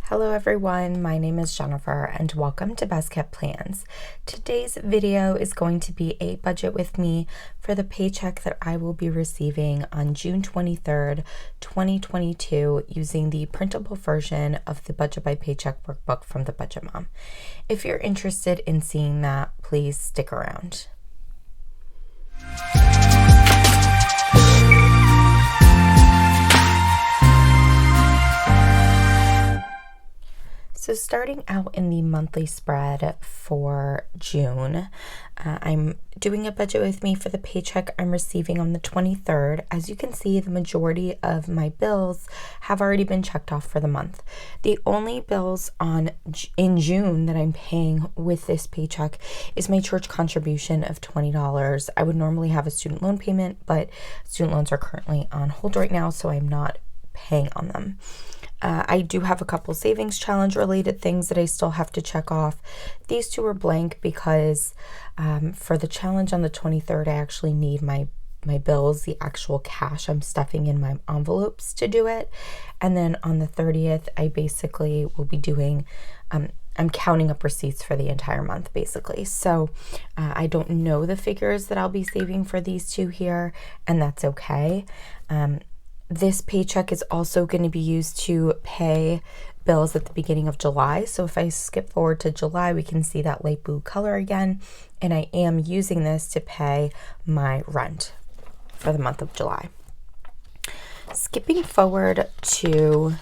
Hello everyone, my name is Jennifer and welcome to Best Kept Plans. Today's video is going to be a budget with me for the paycheck that I will be receiving on June 23rd, 2022 using the printable version of the Budget by Paycheck Workbook from the Budget Mom. If you're interested in seeing that, please stick around. So starting out in the monthly spread for June, I'm doing a budget with me for the paycheck I'm receiving on the 23rd. As you can see, the majority of my bills have already been checked off for the month. The only bills in June that I'm paying with this paycheck is my church contribution of $20. I would normally have a student loan payment, but student loans are currently on hold right now, so I'm not paying on them. I do have a couple savings challenge related things that I still have to check off. These two are blank because for the challenge on the 23rd, I actually need my bills, the actual cash I'm stuffing in my envelopes to do it. And then on the 30th, I basically will be doing, I'm counting up receipts for the entire month basically. So I don't know the figures that I'll be saving for these two here, and that's okay. This paycheck is also going to be used to pay bills at the beginning of July. So if I skip forward to July, we can see that light blue color again. And I am using this to pay my rent for the month of July. Skipping forward to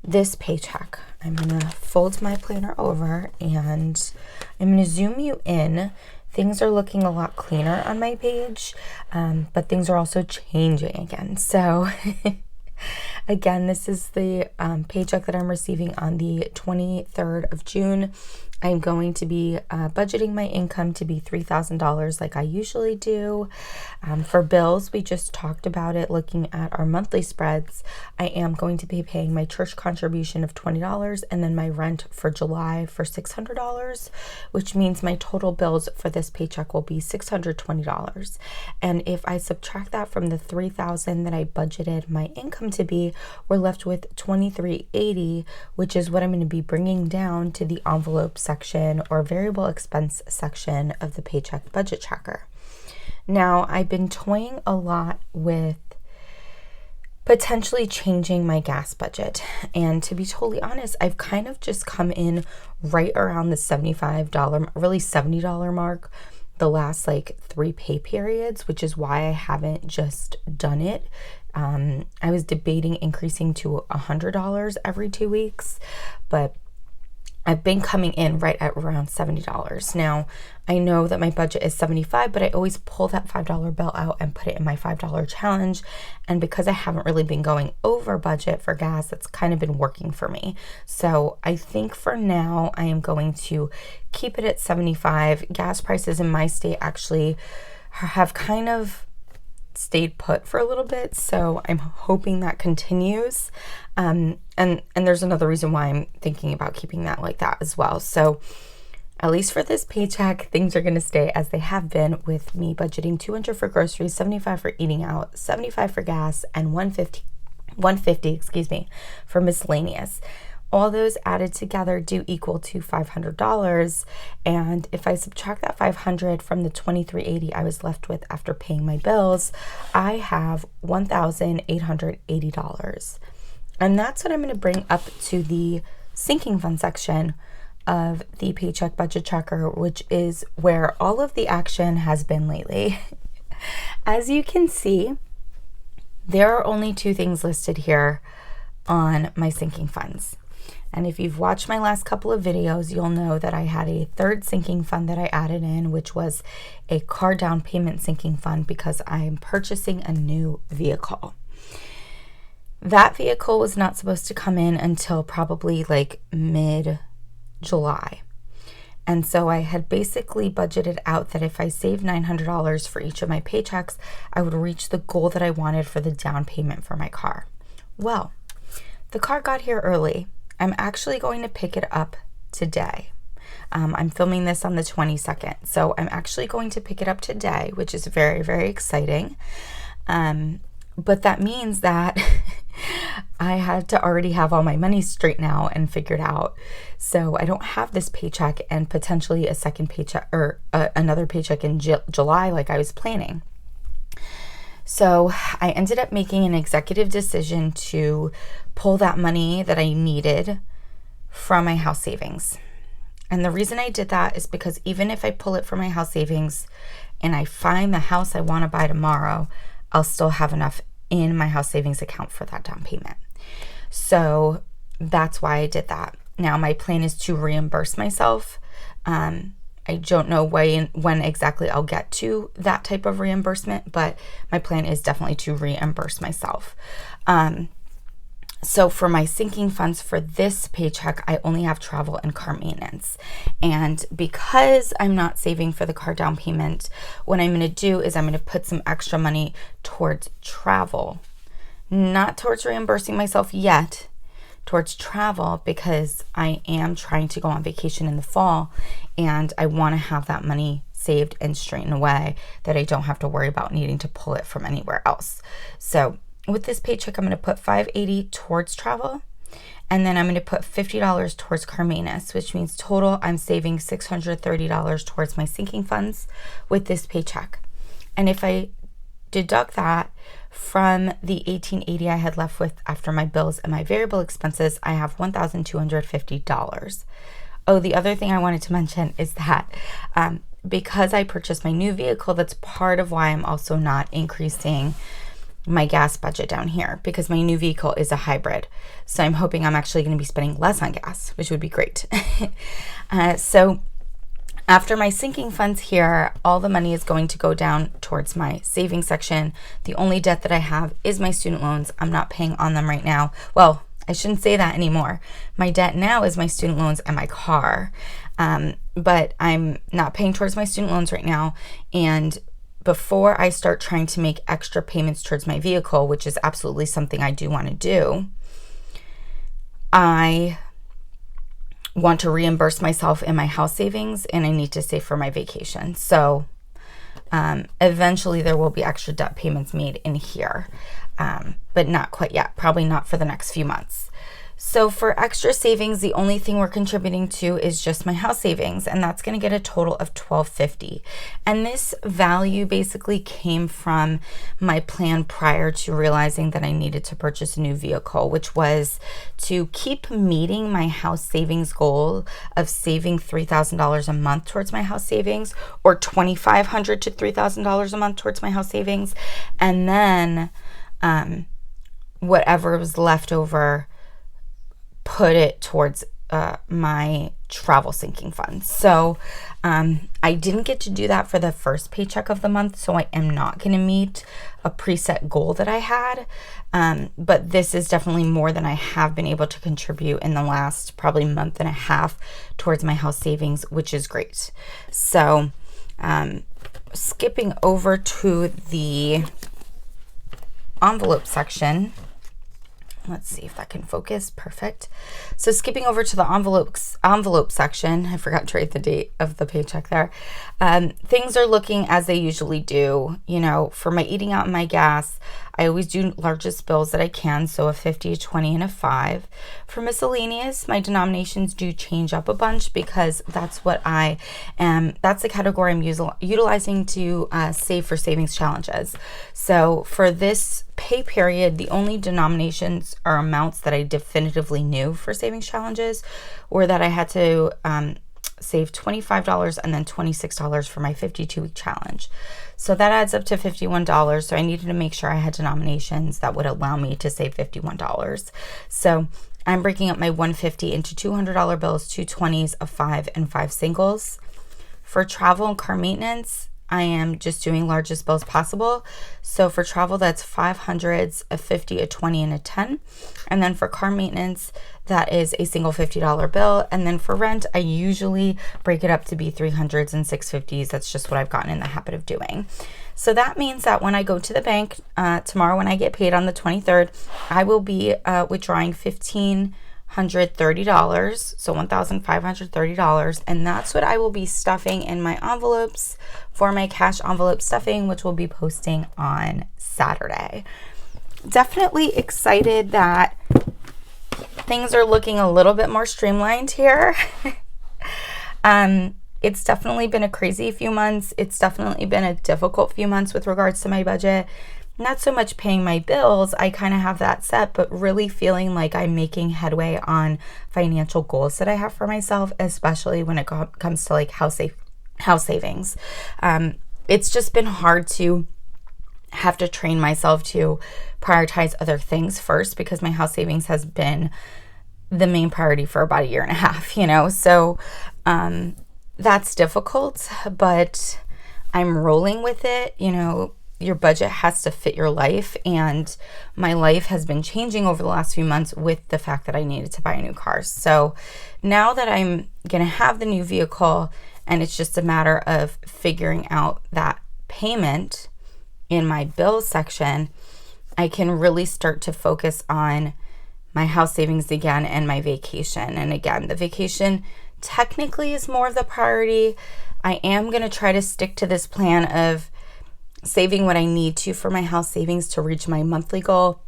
this paycheck, I'm going to fold my planner over and I'm going to zoom you in. Things are looking a lot cleaner on my page, but things are also changing again. So again, this is the paycheck that I'm receiving on the 23rd of June. I'm going to be budgeting my income to be $3,000 like I usually do. For bills, we just talked about it looking at our monthly spreads. I am going to be paying my church contribution of $20 and then my rent for July for $600, which means my total bills for this paycheck will be $620. And if I subtract that from the $3,000 that I budgeted my income to be, we're left with $2,380, which is what I'm going to be bringing down to the envelope section or variable expense section of the paycheck budget tracker. Now, I've been toying a lot with potentially changing my gas budget. And to be totally honest, I've kind of just come in right around the $75, really $70 mark the last like 3 pay periods, which is why I haven't just done it. I was debating increasing to $100 every 2 weeks, but I've been coming in right at around $70. Now, I know that my budget is $75, but I always pull that $5 bill out and put it in my $5 challenge. And because I haven't really been going over budget for gas, that's kind of been working for me. So I think for now, I am going to keep it at $75. Gas prices in my state actually have kind of stayed put for a little bit, so I'm hoping that continues. And there's another reason why I'm thinking about keeping that like that as well. So at least for this paycheck, things are going to stay as they have been, with me budgeting $200 for groceries, $75 for eating out, $75 for gas, and $150 for miscellaneous. All those added together do equal to $500. And if I subtract that $500 from the $2,380 I was left with after paying my bills, I have $1,880. And that's what I'm going to bring up to the sinking fund section of the paycheck budget tracker, which is where all of the action has been lately. As you can see, there are only 2 things listed here on my sinking funds. And if you've watched my last couple of videos, you'll know that I had a third sinking fund that I added in, which was a car down payment sinking fund because I'm purchasing a new vehicle. That vehicle was not supposed to come in until probably like mid-July. And so I had basically budgeted out that if I saved $900 for each of my paychecks, I would reach the goal that I wanted for the down payment for my car. Well, the car got here early. I'm actually going to pick it up today. I'm filming this on the 22nd, so I'm actually going to pick it up today, which is very, very exciting. But that means that I had to already have all my money straight now and figured out. So I don't have this paycheck and potentially a second paycheck or another paycheck in July like I was planning. So I ended up making an executive decision to pull that money that I needed from my house savings. And the reason I did that is because even if I pull it from my house savings and I find the house I want to buy tomorrow, I'll still have enough in my house savings account for that down payment. So that's why I did that. Now my plan is to reimburse myself. I don't know when exactly I'll get to that type of reimbursement, but my plan is definitely to reimburse myself. So for my sinking funds for this paycheck, I only have travel and car maintenance. And because I'm not saving for the car down payment, what I'm going to do is I'm going to put some extra money towards travel. Not towards reimbursing myself yet, towards travel, because I am trying to go on vacation in the fall and I want to have that money saved and straightened away that I don't have to worry about needing to pull it from anywhere else. So with this paycheck, I'm going to put $580 towards travel, and then I'm going to put $50 towards car maintenance, which means total I'm saving $630 towards my sinking funds with this paycheck. And if I deduct that from the $1,880 I had left with after my bills and my variable expenses, I have $1,250. Oh, the other thing I wanted to mention is that because I purchased my new vehicle, that's part of why I'm also not increasing my gas budget down here, because my new vehicle is a hybrid. So I'm hoping I'm actually going to be spending less on gas, which would be great. So after my sinking funds here, all the money is going to go down towards my savings section. The only debt that I have is my student loans. I'm not paying on them right now. Well, I shouldn't say that anymore. My debt now is my student loans and my car. But I'm not paying towards my student loans right now. And before I start trying to make extra payments towards my vehicle, which is absolutely something I do want to do, I want to reimburse myself in my house savings, and I need to save for my vacation. So eventually there will be extra debt payments made in here, but not quite yet, probably not for the next few months. So for extra savings, the only thing we're contributing to is just my house savings, and that's going to get a total of $1,250. And this value basically came from my plan prior to realizing that I needed to purchase a new vehicle, which was to keep meeting my house savings goal of saving $3,000 a month towards my house savings, or $2,500 to $3,000 a month towards my house savings, and then whatever was left over, put it towards my travel sinking funds. So I didn't get to do that for the first paycheck of the month, so I am not going to meet a preset goal that I had. But this is definitely more than I have been able to contribute in the last probably month and a half towards my house savings, which is great. So skipping over to the envelope section. Let's see if that can focus. Perfect. So skipping over to the envelope section, I forgot to write the date of the paycheck there. Things are looking as they usually do. You know, for my eating out and my gas, I always do largest bills that I can, so a 50, a 20, and a 5. For miscellaneous, my denominations do change up a bunch because that's what that's the category I'm utilizing to save for savings challenges. So for this pay period, the only denominations or amounts that I definitively knew for savings challenges were that I had to save $25 and then $26 for my 52-week challenge. So that adds up to $51. So I needed to make sure I had denominations that would allow me to save $51. So I'm breaking up my $150 into $200 bills, 2 20s, a 5, and 5 singles. For travel and car maintenance, I am just doing largest bills possible. So for travel, that's 500s, a 50, a 20, and a 10. And then for car maintenance, that is a single $50 bill. And then for rent, I usually break it up to be 300s and 650s. That's just what I've gotten in the habit of doing. So that means that when I go to the bank tomorrow, when I get paid on the 23rd, I will be withdrawing $1,530, so $1,530, and that's what I will be stuffing in my envelopes for my cash envelope stuffing, which we'll be posting on Saturday. Definitely excited that things are looking a little bit more streamlined here. It's definitely been a crazy few months. It's definitely been a difficult few months with regards to my budget. Not so much paying my bills, I kind of have that set, but really feeling like I'm making headway on financial goals that I have for myself, especially when it comes to like house savings. It's just been hard to have to train myself to prioritize other things first, because my house savings has been the main priority for about a year and a half, so that's difficult, but I'm rolling with it. Your budget has to fit your life, and my life has been changing over the last few months with the fact that I needed to buy a new car. So now that I'm going to have the new vehicle and it's just a matter of figuring out that payment in my bills section, I can really start to focus on my house savings again and my vacation. And again, the vacation technically is more of the priority. I am going to try to stick to this plan of saving what I need to for my house savings to reach my monthly goal,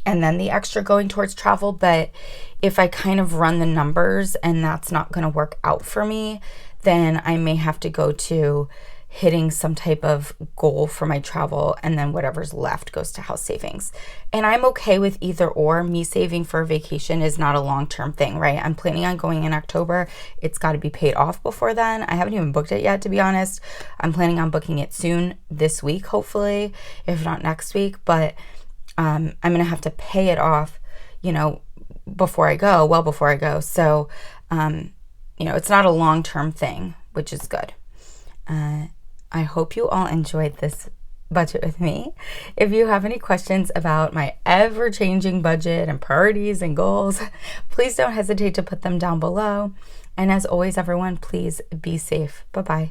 and then the extra going towards travel. But if I kind of run the numbers and that's not going to work out for me, then I may have to go to hitting some type of goal for my travel, and then whatever's left goes to house savings. And I'm okay with either or. Me saving for a vacation is not a long-term thing, right? I'm planning on going in October. It's got to be paid off before then. I haven't even booked it yet, to be honest. I'm planning on booking it soon, this week, hopefully, if not next week. But I'm going to have to pay it off, before I go, well before I go. So, it's not a long-term thing, which is good. I hope you all enjoyed this budget with me. If you have any questions about my ever-changing budget and priorities and goals, please don't hesitate to put them down below. And as always, everyone, please be safe. Bye-bye.